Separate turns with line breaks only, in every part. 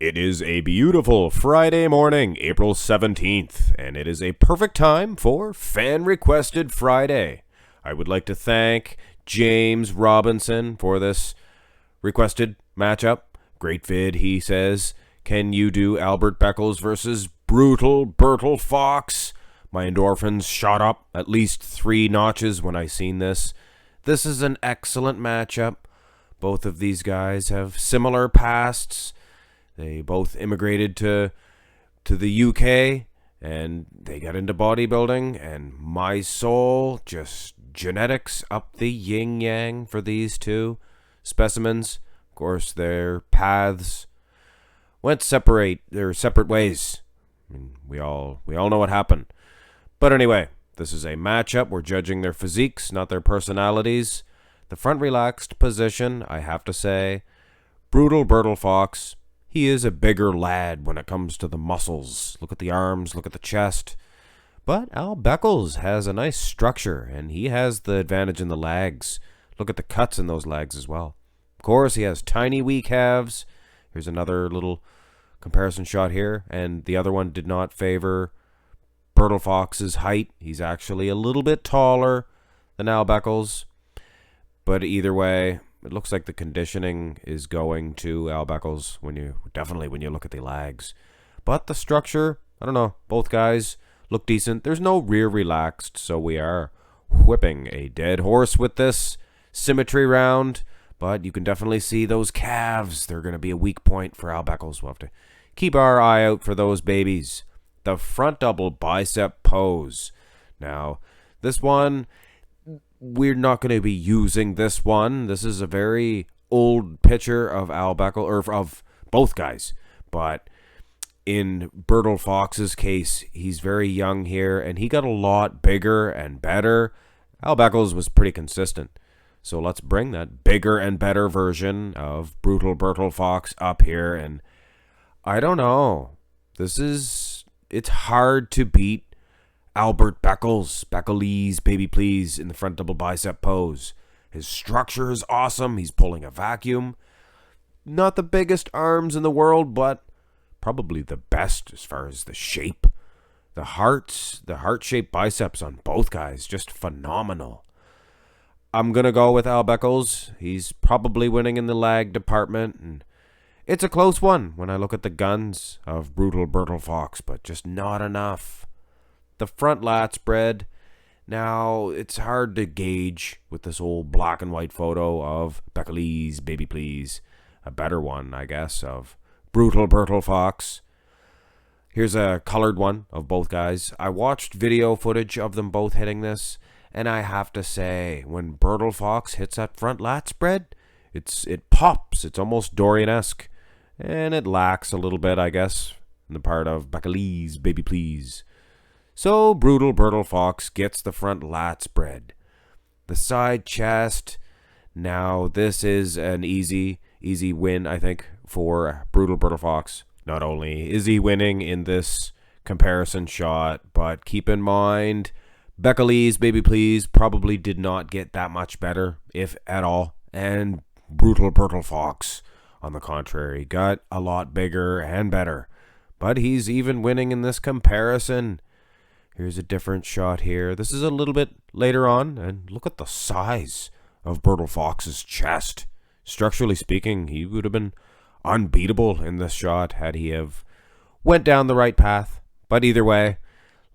It is a beautiful Friday morning, April 17th, and it is a perfect time for Fan Requested Friday. I would like to thank James Robinson for this requested matchup. Great vid, he says. Can you do Albert Beckles versus brutal Bertil Fox? My endorphins shot up at least 3 notches when I seen this. This is an excellent matchup. Both of these guys have similar pasts. They both immigrated to the UK, and they got into bodybuilding, and my soul, just genetics up the yin-yang for these two specimens. Of course, their paths went their separate ways. I mean, we all know what happened. But anyway, this is a matchup. We're judging their physiques, not their personalities. The front relaxed position, I have to say, brutal Bertil Fox. He is a bigger lad when it comes to the muscles. Look at the arms, look at the chest. But Al Beckles has a nice structure, and he has the advantage in the legs. Look at the cuts in those legs as well. Of course, he has tiny, weak calves. Here's another little comparison shot here, and the other one did not favor Bertil Fox's height. He's actually a little bit taller than Al Beckles. But either way, it looks like the conditioning is going to Al Beckles when you look at the legs. But the structure, I don't know, both guys look decent. There's no rear relaxed, so we are whipping a dead horse with this symmetry round. But you can definitely see those calves. They're going to be a weak point for Al Beckles. We'll have to keep our eye out for those babies. The front double bicep pose. Now, this one, we're not going to be using this one. This is a very old picture of Al Beckles, or of both guys. But in Bertil Fox's case, he's very young here, and he got a lot bigger and better. Al Beckles was pretty consistent. So let's bring that bigger and better version of brutal Bertil Fox up here. And I don't know. It's hard to beat Albert Beckles, Beckles, baby please, in the front double bicep pose. His structure is awesome. He's pulling a vacuum. Not the biggest arms in the world, but probably the best as far as the shape. The heart-shaped biceps on both guys, just phenomenal. I'm going to go with Al Beckles. He's probably winning in the lag department, and it's a close one when I look at the guns of brutal Bertil Fox, but just not enough. The front lat spread, now it's hard to gauge with this old black and white photo of Beckles, baby please. A better one, I guess, of brutal Bertil Fox. Here's a colored one of both guys. I watched video footage of them both hitting this, and I have to say, when Bertil Fox hits that front lat spread, it pops. It's almost Dorian-esque, and it lacks a little bit, I guess, in the part of Beckles, baby please. So brutal Bertil Fox gets the front lat spread. The side chest, now this is an easy win, I think, for brutal Bertil Fox. Not only is he winning in this comparison shot, but keep in mind, Beckles, baby please, probably did not get that much better, if at all. And brutal Bertil Fox, on the contrary, got a lot bigger and better. But he's even winning in this comparison. Here's a different shot here. This is a little bit later on, and look at the size of Bertil Fox's chest. Structurally speaking, he would have been unbeatable in this shot had he have went down the right path. But either way,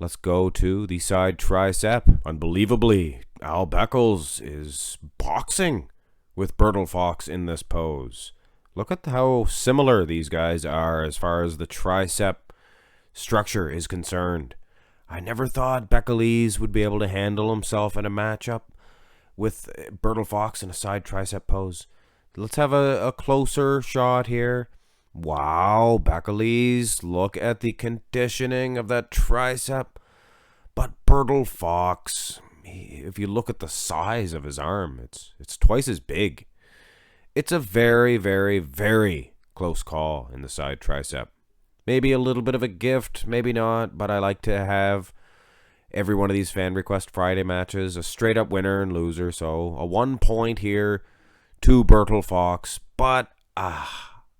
let's go to the side tricep. Unbelievably, Al Beckles is boxing with Bertil Fox in this pose. Look at how similar these guys are as far as the tricep structure is concerned. I never thought Beckles would be able to handle himself in a matchup with Bertil Fox in a side tricep pose. Let's have a closer shot here. Wow, Beckles, look at the conditioning of that tricep. But Bertil Fox, if you look at the size of his arm, it's twice as big. It's a very, very, very close call in the side tricep. Maybe a little bit of a gift, maybe not, but I like to have every one of these Fan Request Friday matches a straight up winner and loser. So a 1 point here to Bertil Fox, but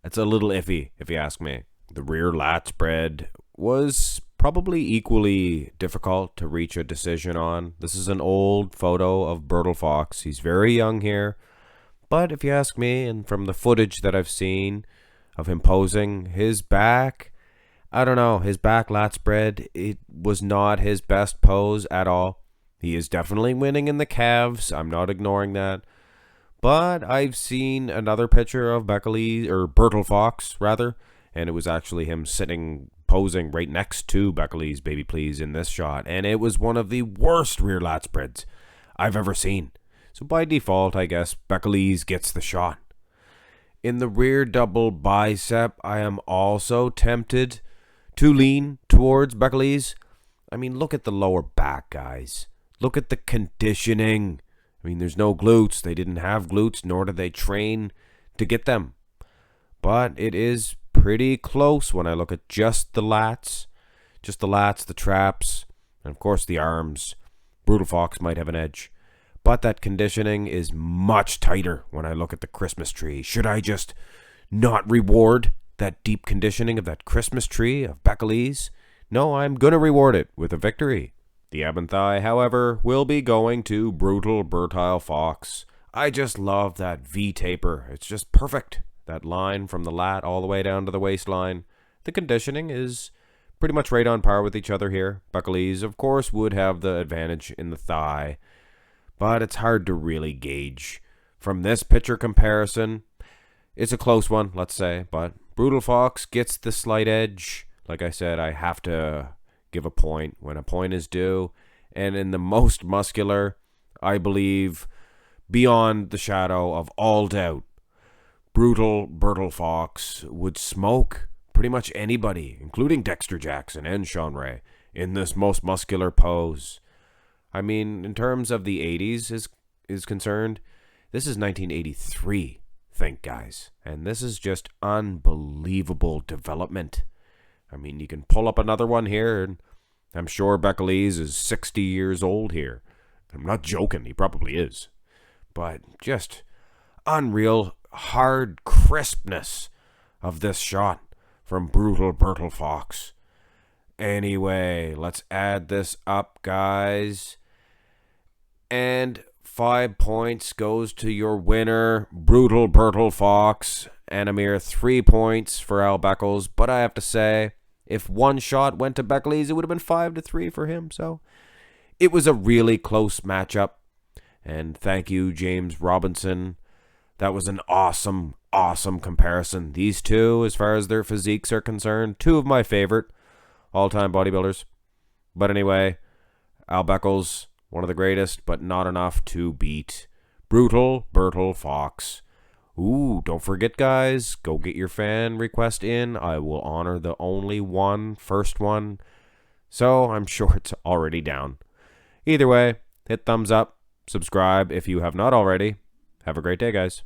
It's a little iffy, if you ask me. The rear lat spread was probably equally difficult to reach a decision on. This is an old photo of Bertil Fox. He's very young here. But if you ask me, and from the footage that I've seen of him posing, his back, I don't know, his back lat spread, it was not his best pose at all. He is definitely winning in the calves. I'm not ignoring that. But I've seen another picture of Beckles, or Bertil Fox, rather, and it was actually him sitting, posing right next to Beckles, baby please, in this shot. And it was one of the worst rear lat spreads I've ever seen. So by default, I guess, Beckles gets the shot. In the rear double bicep, I am also tempted to lean towards Beckles. I mean, look at the lower back, guys. Look at the conditioning. I mean, there's no glutes. They didn't have glutes, nor did they train to get them. But it is pretty close when I look at just the lats. Just the lats, the traps, and of course the arms. Bertil Fox might have an edge. But that conditioning is much tighter when I look at the Christmas tree. Should I just not reward that deep conditioning of that Christmas tree of Beckles? No, I'm going to reward it with a victory. The ab and thigh, however, will be going to brutal Bertil Fox. I just love that V-taper. It's just perfect. That line from the lat all the way down to the waistline. The conditioning is pretty much right on par with each other here. Beckles, of course, would have the advantage in the thigh, but it's hard to really gauge. From this picture comparison, it's a close one, let's say, but Bertil Fox gets the slight edge. Like I said, I have to give a point when a point is due. And in the most muscular, I believe, beyond the shadow of all doubt, brutal Bertil Fox would smoke pretty much anybody, including Dexter Jackson and Sean Ray, in this most muscular pose. I mean, in terms of the 80s is concerned, this is 1983, think, guys. And this is just unbelievable development. I mean, you can pull up another one here, and I'm sure Beckles is 60 years old here. I'm not joking, he probably is. But just unreal hard crispness of this shot from brutal Bertil Fox. Anyway, let's add this up, guys. And 5 points goes to your winner, brutal Bertil Fox, and a mere 3 points for Al Beckles. But I have to say, if one shot went to Beckles, it would have been 5-3 for him. So it was a really close matchup. And thank you, James Robinson. That was an awesome, awesome comparison. These two, as far as their physiques are concerned, two of my favorite all-time bodybuilders. But anyway, Al Beckles, one of the greatest, but not enough to beat brutal Bertil Fox. Ooh, don't forget, guys, go get your fan request in. I will honor the only first one. So I'm sure it's already down. Either way, hit thumbs up, subscribe if you have not already. Have a great day, guys.